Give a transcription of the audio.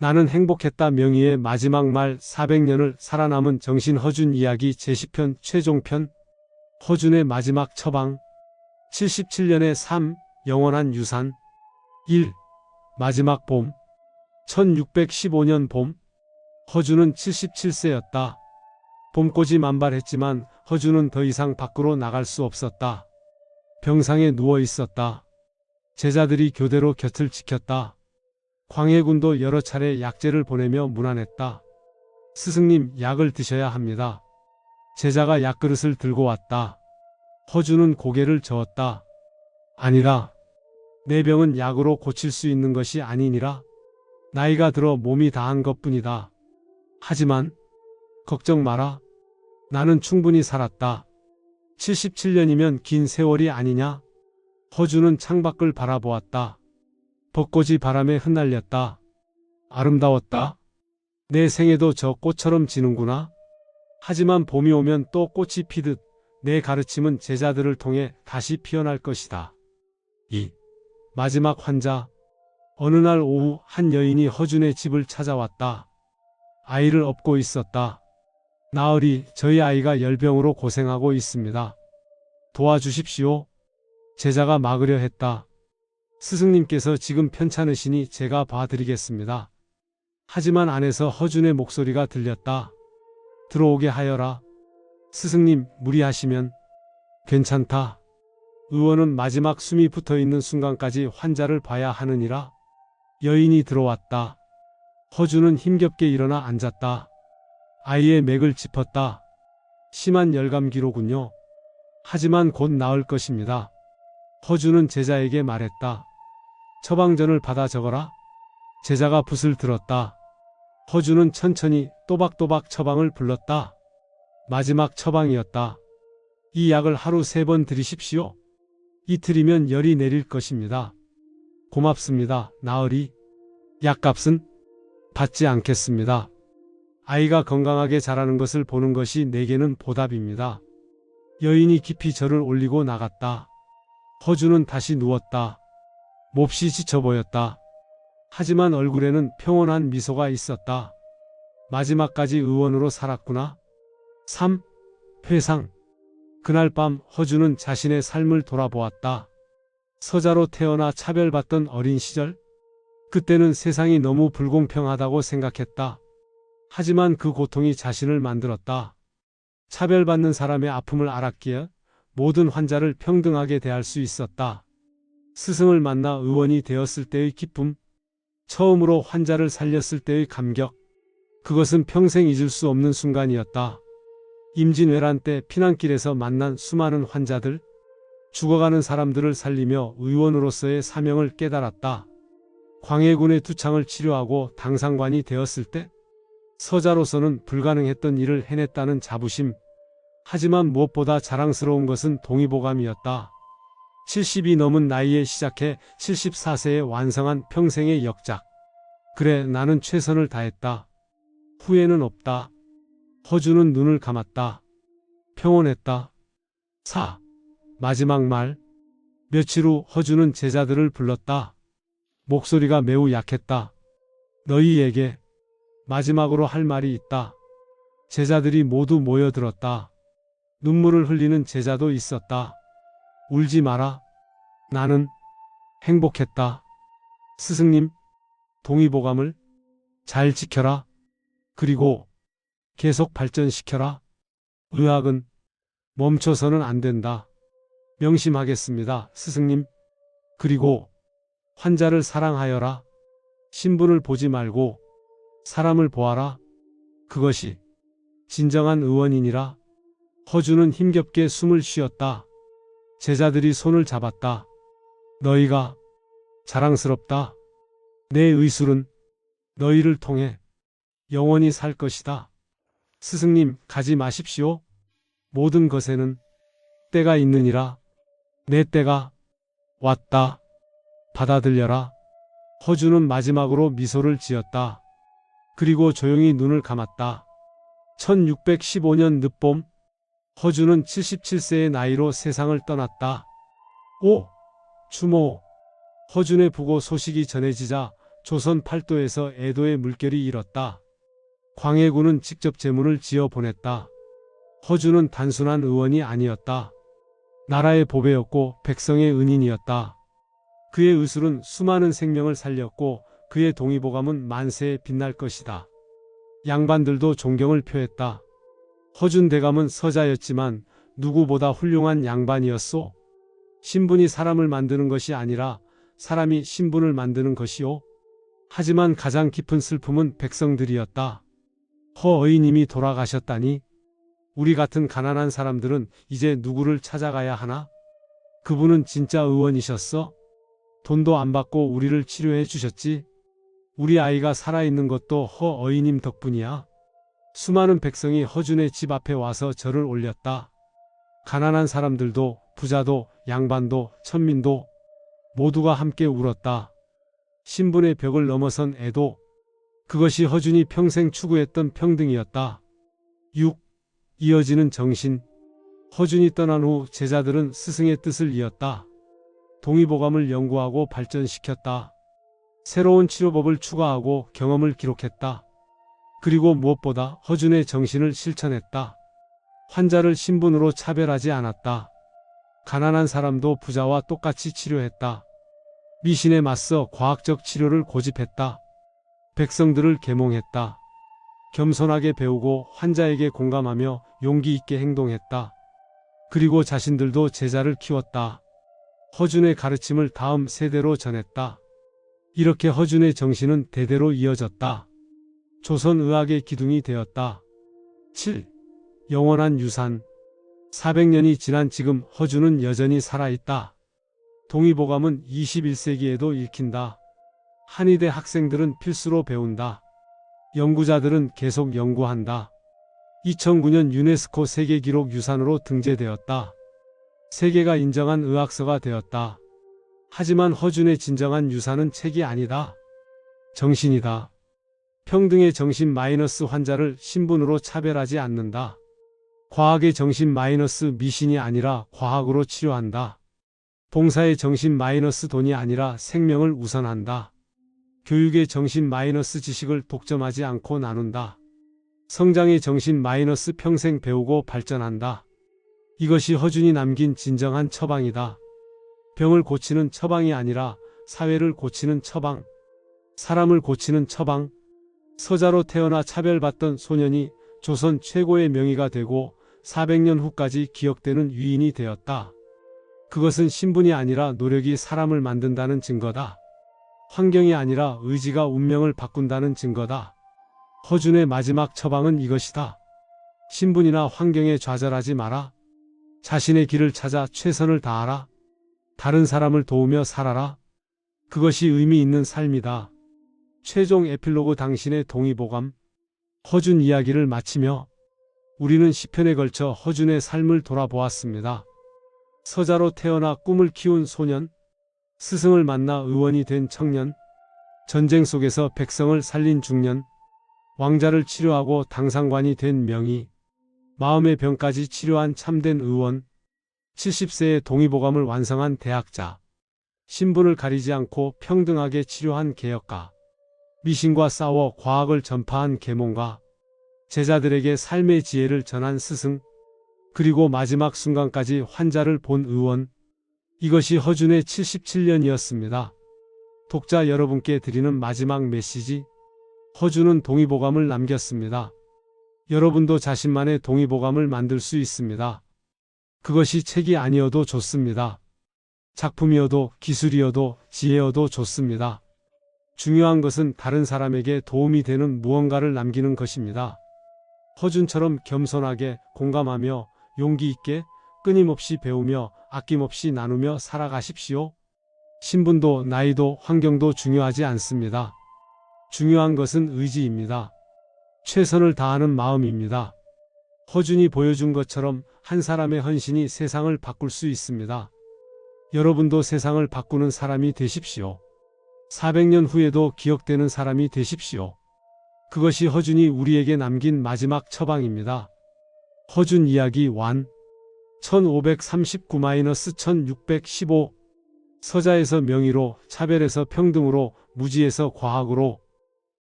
나는 행복했다 명희의 마지막 말 400년을 살아남은 정신 허준 이야기 제10편 최종편 허준의 마지막 처방 77년의 삶 영원한 유산 1. 마지막 봄 1615년 봄 허준은 77세였다. 봄꽃이 만발했지만 허준은 더 이상 밖으로 나갈 수 없었다. 병상에 누워 있었다. 제자들이 교대로 곁을 지켰다. 광해군도 여러 차례 약재를 보내며 문안했다. 스승님, 약을 드셔야 합니다. 제자가 약그릇을 들고 왔다. 허준은 고개를 저었다. 아니라, 내 병은 약으로 고칠 수 있는 것이 아니니라. 나이가 들어 몸이 다한 것뿐이다. 하지만 걱정 마라. 나는 충분히 살았다. 77년이면 긴 세월이 아니냐? 허준은 창밖을 바라보았다. 벚꽃이 바람에 흩날렸다. 아름다웠다. 내 생애도 저 꽃처럼 지는구나. 하지만 봄이 오면 또 꽃이 피듯 내 가르침은 제자들을 통해 다시 피어날 것이다. 2. 마지막 환자. 어느 날 오후 한 여인이 허준의 집을 찾아왔다. 아이를 업고 있었다. 나으리, 저희 아이가 열병으로 고생하고 있습니다. 도와주십시오. 제자가 막으려 했다. 스승님께서 지금 편찮으시니 제가 봐드리겠습니다. 하지만 안에서 허준의 목소리가 들렸다. 들어오게 하여라. 스승님, 무리하시면. 괜찮다. 의원은 마지막 숨이 붙어있는 순간까지 환자를 봐야 하느니라. 여인이 들어왔다. 허준은 힘겹게 일어나 앉았다. 아이의 맥을 짚었다. 심한 열감기로군요. 하지만 곧 나을 것입니다. 허준은 제자에게 말했다. 처방전을 받아 적어라. 제자가 붓을 들었다. 허준은 천천히 또박또박 처방을 불렀다. 마지막 처방이었다. 이 약을 하루 3번 들이십시오. 이틀이면 열이 내릴 것입니다. 고맙습니다, 나으리. 약값은 받지 않겠습니다. 아이가 건강하게 자라는 것을 보는 것이 내게는 보답입니다. 여인이 깊이 절을 올리고 나갔다. 허준은 다시 누웠다. 몹시 지쳐 보였다. 하지만 얼굴에는 평온한 미소가 있었다. 마지막까지 의원으로 살았구나. 3. 회상. 그날 밤 허준은 자신의 삶을 돌아보았다. 서자로 태어나 차별받던 어린 시절. 그때는 세상이 너무 불공평하다고 생각했다. 하지만 그 고통이 자신을 만들었다. 차별받는 사람의 아픔을 알았기에 모든 환자를 평등하게 대할 수 있었다. 스승을 만나 의원이 되었을 때의 기쁨, 처음으로 환자를 살렸을 때의 감격, 그것은 평생 잊을 수 없는 순간이었다. 임진왜란 때 피난길에서 만난 수많은 환자들, 죽어가는 사람들을 살리며 의원으로서의 사명을 깨달았다. 광해군의 투창을 치료하고 당상관이 되었을 때 서자로서는 불가능했던 일을 해냈다는 자부심, 하지만 무엇보다 자랑스러운 것은 동의보감이었다. 70이 넘은 나이에 시작해 74세에 완성한 평생의 역작. 그래, 나는 최선을 다했다. 후회는 없다. 허준은 눈을 감았다. 평온했다. 4. 마지막 말. 며칠 후 허준은 제자들을 불렀다. 목소리가 매우 약했다. 너희에게 마지막으로 할 말이 있다. 제자들이 모두 모여들었다. 눈물을 흘리는 제자도 있었다. 울지 마라. 나는 행복했다. 스승님, 동의보감을 잘 지켜라. 그리고 계속 발전시켜라. 의학은 멈춰서는 안 된다. 명심하겠습니다, 스승님. 그리고 환자를 사랑하여라. 신분을 보지 말고 사람을 보아라. 그것이 진정한 의원이니라. 허준은 힘겹게 숨을 쉬었다. 제자들이 손을 잡았다. 너희가 자랑스럽다. 내 의술은 너희를 통해 영원히 살 것이다. 스승님, 가지 마십시오. 모든 것에는 때가 있느니라. 내 때가 왔다. 받아들여라. 허준은 마지막으로 미소를 지었다. 그리고 조용히 눈을 감았다. 1615년 늦봄, 허준은 77세의 나이로 세상을 떠났다. 5. 추모. 허준의 부고 소식이 전해지자 조선 팔도에서 애도의 물결이 일었다. 광해군은 직접 제문을 지어 보냈다. 허준은 단순한 의원이 아니었다. 나라의 보배였고 백성의 은인이었다. 그의 의술은 수많은 생명을 살렸고 그의 동의보감은 만세에 빛날 것이다. 양반들도 존경을 표했다. 허준 대감은 서자였지만 누구보다 훌륭한 양반이었소. 신분이 사람을 만드는 것이 아니라 사람이 신분을 만드는 것이요. 하지만 가장 깊은 슬픔은 백성들이었다. 허어이님이 돌아가셨다니 우리 같은 가난한 사람들은 이제 누구를 찾아가야 하나? 그분은 진짜 의원이셨어? 돈도 안 받고 우리를 치료해 주셨지? 우리 아이가 살아있는 것도 허어이님 덕분이야. 수많은 백성이 허준의 집 앞에 와서 절을 올렸다. 가난한 사람들도 부자도 양반도 천민도 모두가 함께 울었다. 신분의 벽을 넘어선 애도, 그것이 허준이 평생 추구했던 평등이었다. 6. 이어지는 정신. 허준이 떠난 후 제자들은 스승의 뜻을 이었다. 동의보감을 연구하고 발전시켰다. 새로운 치료법을 추가하고 경험을 기록했다. 그리고 무엇보다 허준의 정신을 실천했다. 환자를 신분으로 차별하지 않았다. 가난한 사람도 부자와 똑같이 치료했다. 미신에 맞서 과학적 치료를 고집했다. 백성들을 계몽했다. 겸손하게 배우고 환자에게 공감하며 용기 있게 행동했다. 그리고 자신들도 제자를 키웠다. 허준의 가르침을 다음 세대로 전했다. 이렇게 허준의 정신은 대대로 이어졌다. 조선의학의 기둥이 되었다. 7. 영원한 유산. 400년이 지난 지금 허준은 여전히 살아있다. 동의보감은 21세기에도 읽힌다. 한의대 학생들은 필수로 배운다. 연구자들은 계속 연구한다. 2009년 유네스코 세계기록 유산으로 등재되었다. 세계가 인정한 의학서가 되었다. 하지만 허준의 진정한 유산은 책이 아니다. 정신이다. 평등의 정신 마이너스 환자를 신분으로 차별하지 않는다. 과학의 정신 마이너스 미신이 아니라 과학으로 치료한다. 봉사의 정신 마이너스 돈이 아니라 생명을 우선한다. 교육의 정신 마이너스 지식을 독점하지 않고 나눈다. 성장의 정신 마이너스 평생 배우고 발전한다. 이것이 허준이 남긴 진정한 처방이다. 병을 고치는 처방이 아니라 사회를 고치는 처방, 사람을 고치는 처방. 서자로 태어나 차별받던 소년이 조선 최고의 명의가 되고 400년 후까지 기억되는 위인이 되었다. 그것은 신분이 아니라 노력이 사람을 만든다는 증거다. 환경이 아니라 의지가 운명을 바꾼다는 증거다. 허준의 마지막 처방은 이것이다. 신분이나 환경에 좌절하지 마라. 자신의 길을 찾아 최선을 다하라. 다른 사람을 도우며 살아라. 그것이 의미 있는 삶이다. 최종 에필로그. 당신의 동의보감. 허준 이야기를 마치며 우리는 시편에 걸쳐 허준의 삶을 돌아보았습니다. 서자로 태어나 꿈을 키운 소년, 스승을 만나 의원이 된 청년, 전쟁 속에서 백성을 살린 중년, 왕자를 치료하고 당상관이 된 명의, 마음의 병까지 치료한 참된 의원, 70세의 동의보감을 완성한 대학자, 신분을 가리지 않고 평등하게 치료한 개혁가, 미신과 싸워 과학을 전파한 계몽가, 제자들에게 삶의 지혜를 전한 스승, 그리고 마지막 순간까지 환자를 본 의원. 이것이 허준의 77년이었습니다. 독자 여러분께 드리는 마지막 메시지. 허준은 동의보감을 남겼습니다. 여러분도 자신만의 동의보감을 만들 수 있습니다. 그것이 책이 아니어도 좋습니다. 작품이어도 기술이어도 지혜여도 좋습니다. 중요한 것은 다른 사람에게 도움이 되는 무언가를 남기는 것입니다. 허준처럼 겸손하게 공감하며 용기 있게 끊임없이 배우며 아낌없이 나누며 살아가십시오. 신분도 나이도 환경도 중요하지 않습니다. 중요한 것은 의지입니다. 최선을 다하는 마음입니다. 허준이 보여준 것처럼 한 사람의 헌신이 세상을 바꿀 수 있습니다. 여러분도 세상을 바꾸는 사람이 되십시오. 400년 후에도 기억되는 사람이 되십시오. 그것이 허준이 우리에게 남긴 마지막 처방입니다. 허준 이야기 완. 1539-1615. 서자에서 명의로, 차별에서 평등으로, 무지에서 과학으로,